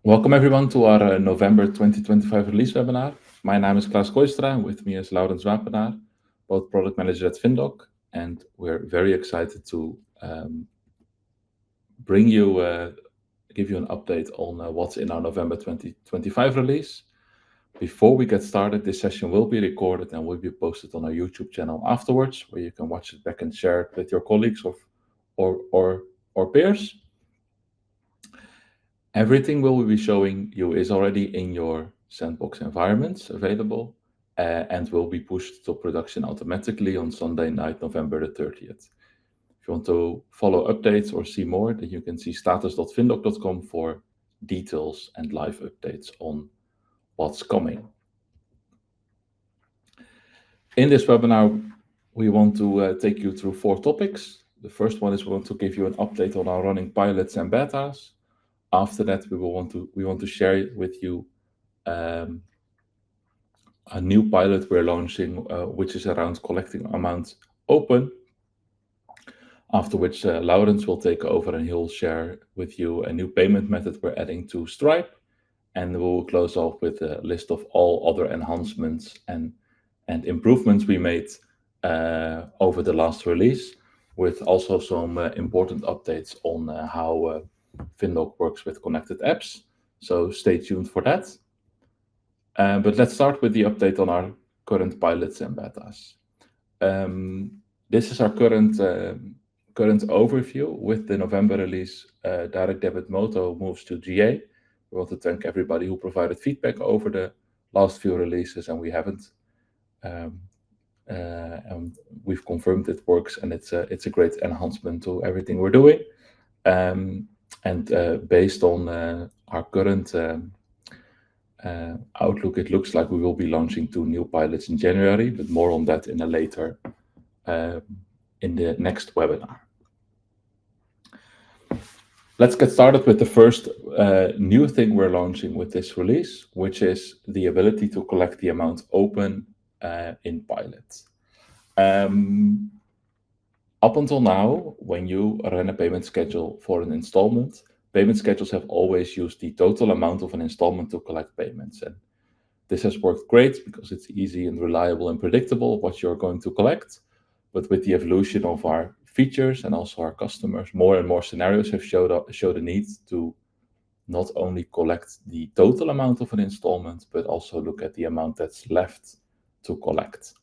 Welcome everyone to our November 2025 release webinar. My name is Klaas Kooistra, with me is Laurens Wapenaar, both product manager at FinDock, and we're very excited to give you an update on what's in our November 2025 release. Before we get started, this session will be recorded and will be posted on our YouTube channel afterwards, where you can watch it back and share it with your colleagues or peers. Everything we'll be showing you is already in your sandbox environments available and will be pushed to production automatically on Sunday night, November the 30th. If you want to follow updates or see more, then you can see status.findock.com for details and live updates on what's coming. In this webinar, we want to take you through 4 topics. The first one is we want to give you an update on our running pilots and betas. After that, we want to share with you a new pilot we're launching, which is around collecting amount open. After which Laurens will take over and he'll share with you a new payment method we're adding to Stripe. And we'll close off with a list of all other enhancements and improvements we made over the last release, with also some important updates on how FinDock works with connected apps. So stay tuned for that. But let's start with the update on our current pilots and betas. This is our current overview. With the November release, Direct Debit Moto moves to GA. We want to thank everybody who provided feedback over the last few releases, and we haven't. And we've confirmed it works, and it's a great enhancement to everything we're doing. Based on our current outlook, it looks like we will be launching 2 new pilots in January, but more on that in the next webinar. Let's get started with the first new thing we're launching with this release, which is the ability to collect the amount open in pilot. Up until now, when you run a payment schedule for an installment, payment schedules have always used the total amount of an installment to collect payments. And this has worked great because it's easy and reliable and predictable what you're going to collect. But with the evolution of our features and also our customers, more and more scenarios have showed a need to not only collect the total amount of an installment, but also look at the amount that's left to collect.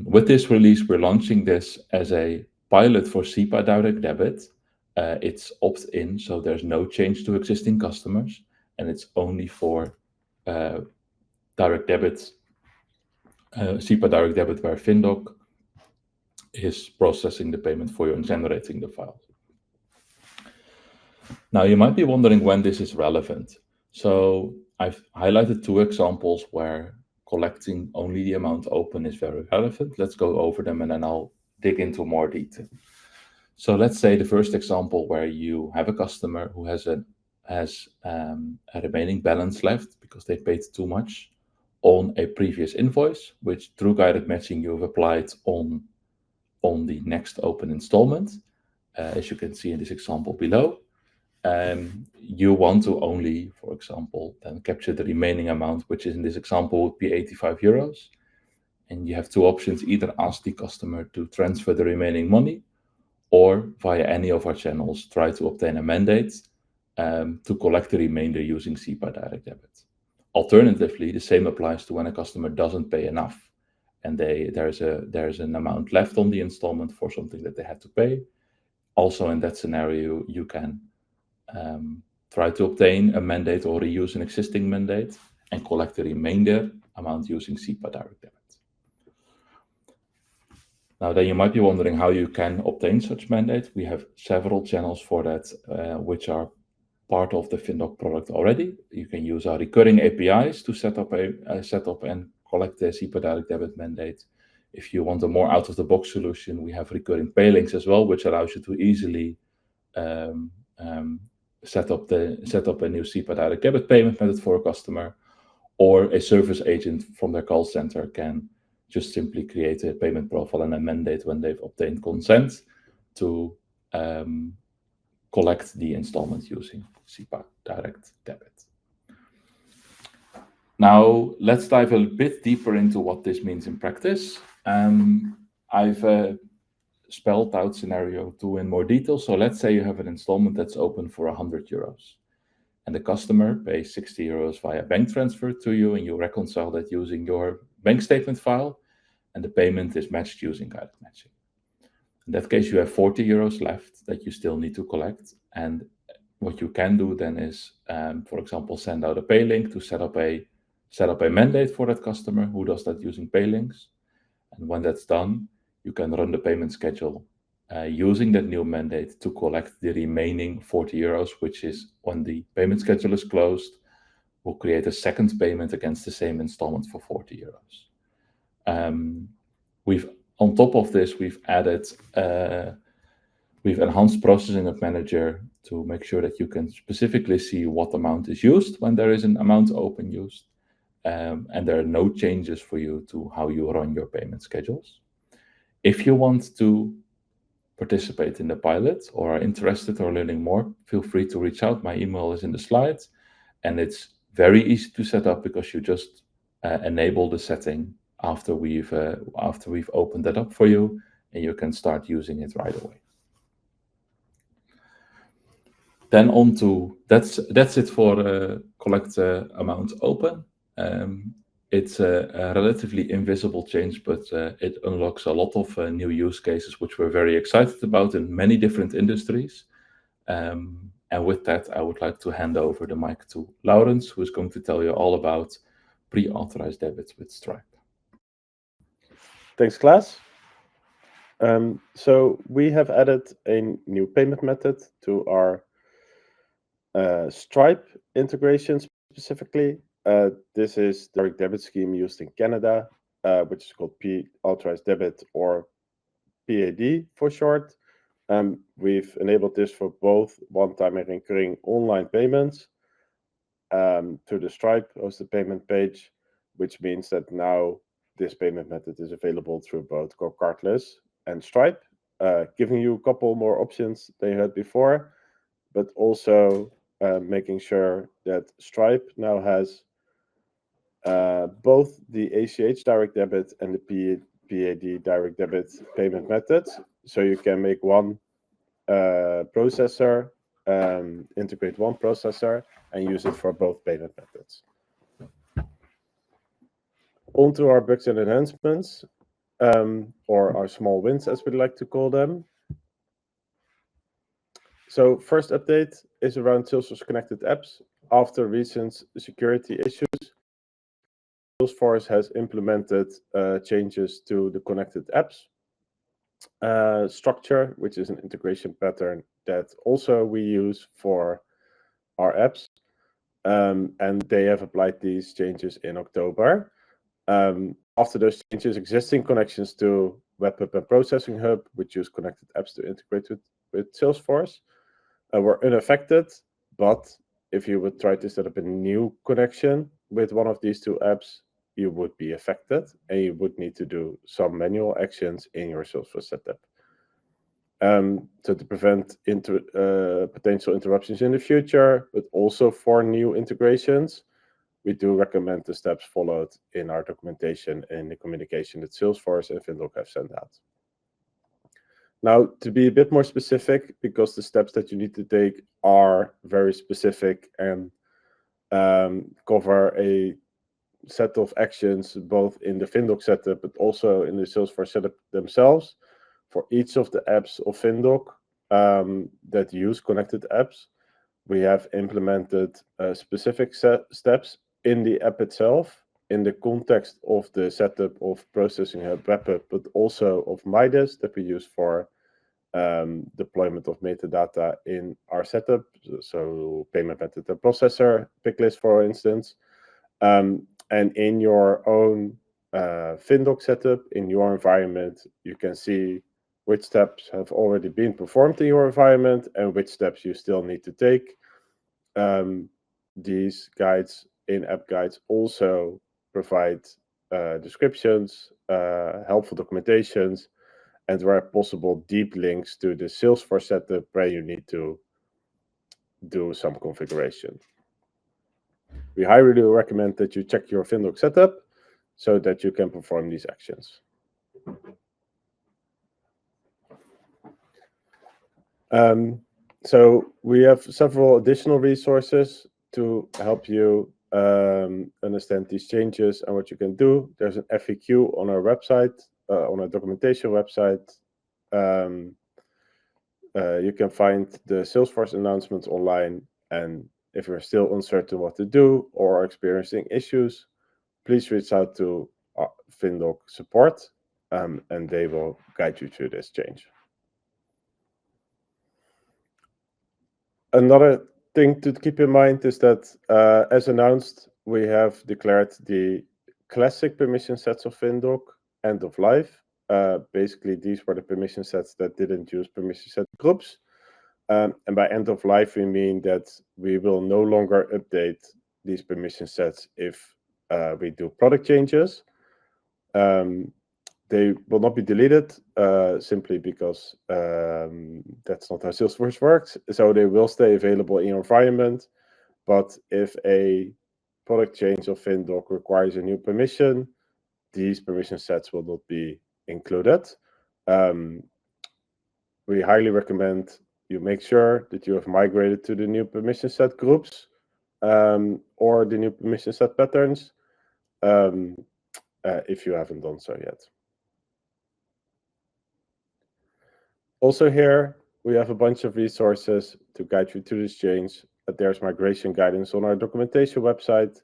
With this release, we're launching this as a pilot for SEPA Direct Debit. It's opt-in, so there's no change to existing customers, and it's only for Direct Debit, SEPA Direct Debit, where FinDock is processing the payment for you and generating the file. Now, you might be wondering when this is relevant. So I've highlighted 2 examples where collecting only the amount open is very relevant. Let's go over them and then I'll dig into more detail. So let's say the first example where you have a customer who has a remaining balance left because they paid too much on a previous invoice, which through guided matching you have applied on the next open installment, as you can see in this example below. You want to only, for example, then capture the remaining amount, which in this example would be 85 euros. And you have 2 options: either ask the customer to transfer the remaining money, or via any of our channels, try to obtain a mandate to collect the remainder using SEPA Direct Debit. Alternatively, the same applies to when a customer doesn't pay enough and there's an amount left on the installment for something that they had to pay. Also in that scenario, you can try to obtain a mandate or reuse an existing mandate and collect the remainder amount using SEPA Direct Debit. Now, then you might be wondering how you can obtain such mandate. We have several channels for that, which are part of the FinDock product already. You can use our recurring APIs to set up and collect the SEPA Direct Debit mandate. If you want a more out-of-the-box solution, we have recurring pay links as well, which allows you to easily set up a new SEPA Direct Debit payment method for a customer, or a service agent from their call center can just simply create a payment profile and a mandate when they've obtained consent to collect the installment using SEPA direct debit. Now, let's dive a bit deeper into what this means in practice. I've spelled out scenario 2 in more detail. So let's say you have an installment that's open for 100 euros. And the customer pays 60 euros via bank transfer to you, and you reconcile that using your bank statement file, and the payment is matched using guided matching. In that case, you have 40 euros left that you still need to collect. And what you can do then is, for example, send out a pay link to set up a mandate for that customer who does that using pay links. And when that's done, you can run the payment schedule using that new mandate to collect the remaining 40 euros, which is when the payment schedule is closed, we'll create a second payment against the same installment for 40 euros. On top of this, we've enhanced processing of manager to make sure that you can specifically see what amount is used when there is an amount open used. And there are no changes for you to how you run your payment schedules. If you want to participate in the pilot or are interested or learning more, feel free to reach out. My email is in the slides, and it's very easy to set up because you just enable the setting after we've opened that up for you, and you can start using it right away. Then on to that's it for collect amount open. It's a relatively invisible change, but it unlocks a lot of new use cases, which we're very excited about in many different industries. And with that, I would like to hand over the mic to Laurens, who is going to tell you all about pre-authorized debits with Stripe. Thanks, Klaas. So we have added a new payment method to our Stripe integration specifically. This is the direct debit scheme used in Canada, which is called pre-authorized debit, or PAD for short. We've enabled this for both one-time and recurring online payments to the Stripe hosted payment page, which means that now this payment method is available through both Go Cardless and Stripe, giving you a couple more options than you had before, but also making sure that Stripe now has both the ACH direct debit and the PAD direct debit payment methods. So you can make one processor, integrate one processor, and use it for both payment methods. On to our bugs and enhancements, or our small wins, as we like to call them. So first update is around Salesforce connected apps. After recent security issues, Salesforce has implemented changes to the connected apps structure, which is an integration pattern that also we use for our apps. And they have applied these changes in October. After those changes, existing connections to Webhub and Processing Hub, which use connected apps to integrate with Salesforce, were unaffected. But if you would try to set up a new connection with one of these two apps, you would be affected, and you would need to do some manual actions in your Salesforce setup. So to prevent potential interruptions in the future, but also for new integrations, we do recommend the steps followed in our documentation and the communication that Salesforce and FinDock have sent out. Now, to be a bit more specific, because the steps that you need to take are very specific and cover a set of actions both in the FinDock setup but also in the Salesforce setup themselves. For each of the apps of FinDock that use connected apps, we have implemented specific steps in the app itself, in the context of the setup of Processing Hub, Webhub, but also of Midas that we use for deployment of metadata in our setup. So payment method and processor, picklist, for instance. And in your own FinDock setup, in your environment, you can see which steps have already been performed in your environment and which steps you still need to take. These guides, in-app guides, also provide descriptions, helpful documentations, and where possible, deep links to the Salesforce setup where you need to do some configuration. We highly recommend that you check your FinDock setup so that you can perform these actions. So we have several additional resources to help you understand these changes and what you can do. There's an FAQ on our website, on our documentation website. You can find the Salesforce announcements online, and if you're still uncertain what to do or are experiencing issues, please reach out to FinDock support, and they will guide you through this change. Another thing to keep in mind is that, as announced, we have declared the classic permission sets of FinDock end of life. Basically, these were the permission sets that didn't use permission set groups. And by end of life, we mean that we will no longer update these permission sets if we do product changes. They will not be deleted simply because that's not how Salesforce works. So they will stay available in your environment. But if a product change of FinDock requires a new permission, these permission sets will not be included. We highly recommend you make sure that you have migrated to the new permission set groups or the new permission set patterns if you haven't done so yet. Also here, we have a bunch of resources to guide you through this change. There's migration guidance on our documentation website,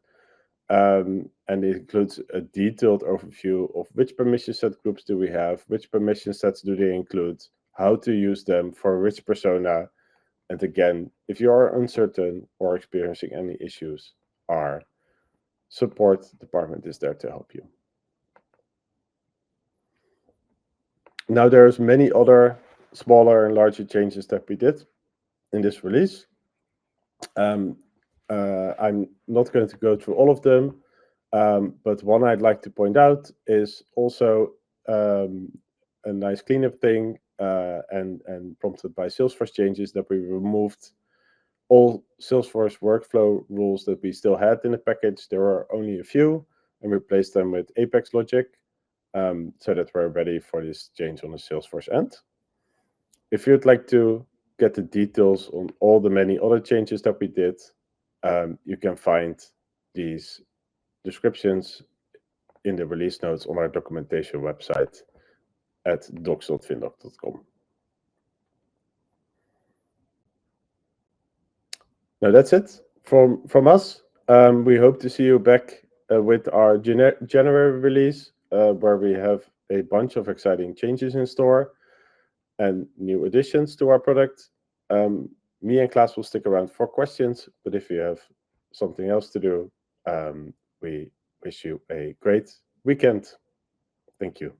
and it includes a detailed overview of which permission set groups do we have, which permission sets do they include, how to use them for which persona. And again, if you are uncertain or experiencing any issues, our support department is there to help you. Now there's many other smaller and larger changes that we did in this release. I'm not going to go through all of them, but one I'd like to point out is also a nice cleanup thing and prompted by Salesforce changes, that we removed all Salesforce workflow rules that we still had in the package. There were only a few, and replaced them with Apex logic, so that we're ready for this change on the Salesforce end. If you'd like to get the details on all the many other changes that we did, you can find these descriptions in the release notes on our documentation website at docs.findock.com. Now that's it from us. We hope to see you back with our January release, where we have a bunch of exciting changes in store and new additions to our product. Me and Klaas will stick around for questions, but if you have something else to do, we wish you a great weekend. Thank you.